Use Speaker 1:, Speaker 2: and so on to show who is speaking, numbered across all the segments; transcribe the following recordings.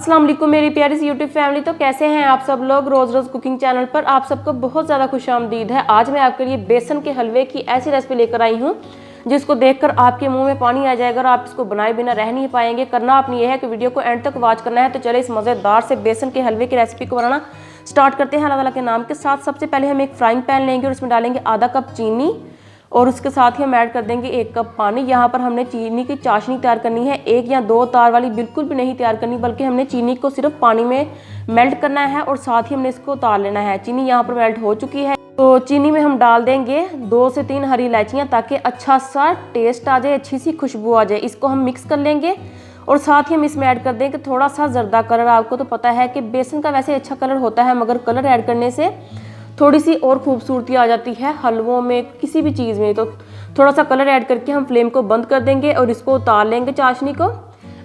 Speaker 1: अस्सलाम वालेकुम मेरी प्यारी सी यूट्यूब फैमिली। तो कैसे हैं आप सब लोग। रोज़ रोज़ कुकिंग चैनल पर आप सबको बहुत ज़्यादा खुशामदीद है। आज मैं आपके लिए बेसन के हलवे की ऐसी रेसिपी लेकर आई हूँ जिसको देखकर आपके मुंह में पानी आ जाएगा और आप इसको बनाए बिना रह नहीं पाएंगे। करना आपने यह है कि वीडियो को एंड तक वॉच करना है। तो चले इस मज़ेदार से बेसन के हलवे की रेसिपी को बनाना स्टार्ट करते हैं अल्लाह ताला के नाम के साथ। सबसे पहले हम एक फ्राइंग पैन लेंगे और उसमें डालेंगे आधा कप चीनी और उसके साथ ही हम ऐड कर देंगे 1 कप पानी। यहाँ पर हमने चीनी की चाशनी तैयार करनी है, 1 या 2 तार वाली बिल्कुल भी नहीं तैयार करनी, बल्कि हमने चीनी को सिर्फ पानी में मेल्ट करना है और साथ ही हमने इसको उतार लेना है। चीनी यहाँ पर मेल्ट हो चुकी है तो चीनी में हम डाल देंगे 2 से 3 हरी इलायचियाँ ताकि अच्छा सा टेस्ट आ जाए, अच्छी सी खुशबू आ जाए। इसको हम मिक्स कर लेंगे और साथ ही हम इसमें ऐड कर देंगे थोड़ा सा जर्दा कलर। आपको तो पता है कि बेसन का वैसे अच्छा कलर होता है, मगर कलर ऐड करने से थोड़ी सी और खूबसूरती आ जाती है हलवों में, किसी भी चीज़ में। तो थोड़ा सा कलर ऐड करके हम फ्लेम को बंद कर देंगे और इसको उतार लेंगे चाशनी को।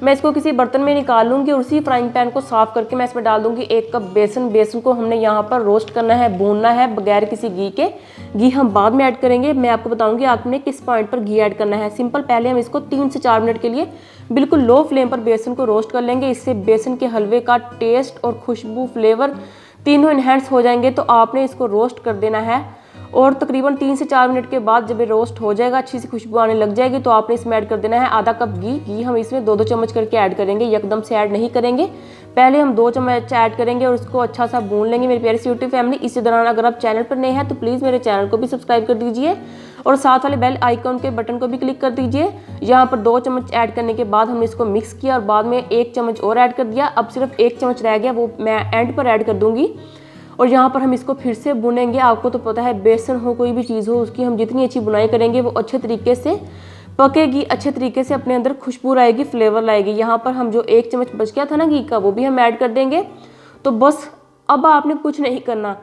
Speaker 1: मैं इसको किसी बर्तन में निकाल लूँगी और उसी फ्राइंग पैन को साफ़ करके मैं इसमें डाल दूँगी 1 कप बेसन। बेसन को हमने यहाँ पर रोस्ट करना है, भूनना है बगैर किसी घी के। घी हम बाद में ऐड करेंगे, मैं आपको बताऊँगी आपने किस पॉइंट पर घी ऐड करना है। सिंपल पहले हम इसको 3 से 4 मिनट के लिए बिल्कुल लो फ्लेम पर बेसन को रोस्ट कर लेंगे। इससे बेसन के हलवे का टेस्ट और खुशबू फ्लेवर तीनों इन्हेंस हो जाएंगे। तो आपने इसको रोस्ट कर देना है और तकरीबन 3 से 4 मिनट के बाद जब ये रोस्ट हो जाएगा, अच्छी सी खुशबू आने लग जाएगी, तो आपने इसमें ऐड कर देना है आधा कप घी। घी हम इसमें 2-2 चम्मच करके ऐड करेंगे, एकदम से ऐड नहीं करेंगे। पहले हम 2 चम्मच ऐड करेंगे और उसको अच्छा सा भून लेंगे मेरी प्यारी सी यूट्यूब फैमिली। इसी दौरान अगर आप चैनल पर नए हैं तो प्लीज़ मेरे चैनल को भी सब्सक्राइब कर दीजिए और साथ वाले बेल आइकॉन के बटन को भी क्लिक कर दीजिए। यहाँ पर 2 चम्मच ऐड करने के बाद हमने इसको मिक्स किया और बाद में 1 चम्मच और ऐड कर दिया। अब सिर्फ 1 चम्मच रह गया, वो मैं एंड पर ऐड कर दूँगी और यहाँ पर हम इसको फिर से भुनेंगे। आपको तो पता है बेसन हो कोई भी चीज़ हो, उसकी हम जितनी अच्छी बुनाई करेंगे वो अच्छे तरीके से पकेगी, अच्छे तरीके से अपने अंदर खुशबू आएगी, फ्लेवर लाएगी। यहाँ पर हम जो 1 चम्मच बच गया था ना घी का, वो भी हम ऐड कर देंगे। तो बस अब आपने कुछ नहीं करना,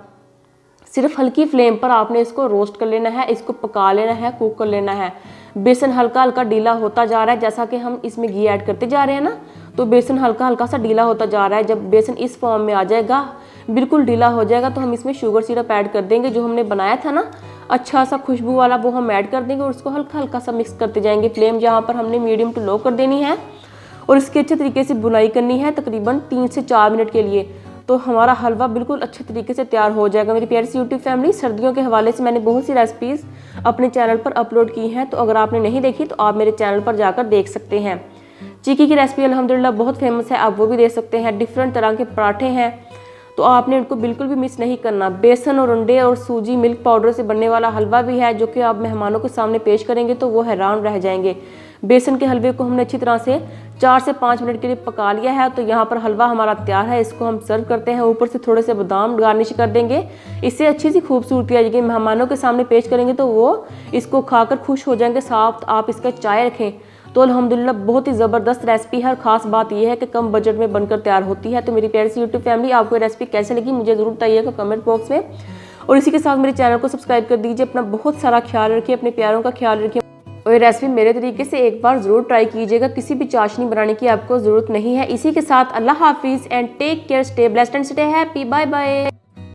Speaker 1: सिर्फ हल्की फ्लेम पर आपने इसको रोस्ट कर लेना है, इसको पका लेना है, कुक कर लेना है। बेसन हल्का हल्का ढीला होता जा रहा है, जैसा कि हम इसमें घी ऐड करते जा रहे हैं ना, तो बेसन हल्का हल्का सा ढीला होता जा रहा है। जब बेसन इस फॉर्म में आ जाएगा, बिल्कुल ढीला हो जाएगा, तो हम इसमें शुगर सिरप ऐड कर देंगे जो हमने बनाया था ना अच्छा सा खुशबू वाला, वो हम ऐड कर देंगे और उसको हल्का हल्का सा मिक्स करते जाएंगे। फ्लेम यहाँ पर हमने मीडियम टू लो कर देनी है और इसकी अच्छे तरीके से बुनाई करनी है तकरीबन 3 से 4 मिनट के लिए। तो हमारा हलवा बिल्कुल अच्छे तरीके से तैयार हो जाएगा मेरी प्यारी सी यूट्यूब फैमिली। सर्दियों के हवाले से मैंने बहुत सी रेसिपीज़ अपने चैनल पर अपलोड की हैं, तो अगर आपने नहीं देखी तो आप मेरे चैनल पर जाकर देख सकते हैं। चिक्की की रेसिपी अल्हम्दुलिल्लाह बहुत फेमस है, आप वो भी देख सकते हैं। डिफरेंट तरह के पराठे हैं, तो आपने उनको बिल्कुल भी मिस नहीं करना। बेसन और अंडे और सूजी मिल्क पाउडर से बनने वाला हलवा भी है, जो कि आप मेहमानों के सामने पेश करेंगे तो वो हैरान रह जाएंगे। बेसन के हलवे को हमने अच्छी तरह से 4 से 5 मिनट के लिए पका लिया है। तो यहाँ पर हलवा हमारा तैयार है, इसको हम सर्व करते हैं। ऊपर से थोड़े से बादाम गार्निश कर देंगे, इससे अच्छी सी खूबसूरती आ जाएगी। मेहमानों के सामने पेश करेंगे तो वो इसको खाकर खुश हो जाएंगे। साथ आप इसका चाय रखें तो अल्हम्दुलिल्लाह बहुत ही ज़बरदस्त रेसिपी है। और ख़ास बात यह है कि कम बजट में बनकर तैयार होती है। तो मेरी प्यारी सी यूट्यूब फैमिली, आपको ये रेसिपी कैसे लगी मुझे ज़रूर बताइएगा कमेंट बॉक्स में। और इसी के साथ मेरे चैनल को सब्सक्राइब कर दीजिए। अपना बहुत सारा ख्याल रखिए, अपने प्यारों का ख्याल रखिए और ये रेसिपी मेरे तरीके से एक बार ज़रूर ट्राई कीजिएगा। किसी भी चाशनी बनाने की आपको ज़रूरत नहीं है। इसी के साथ अल्लाह हाफिज़ and take care, stay blessed and stay happy, bye bye.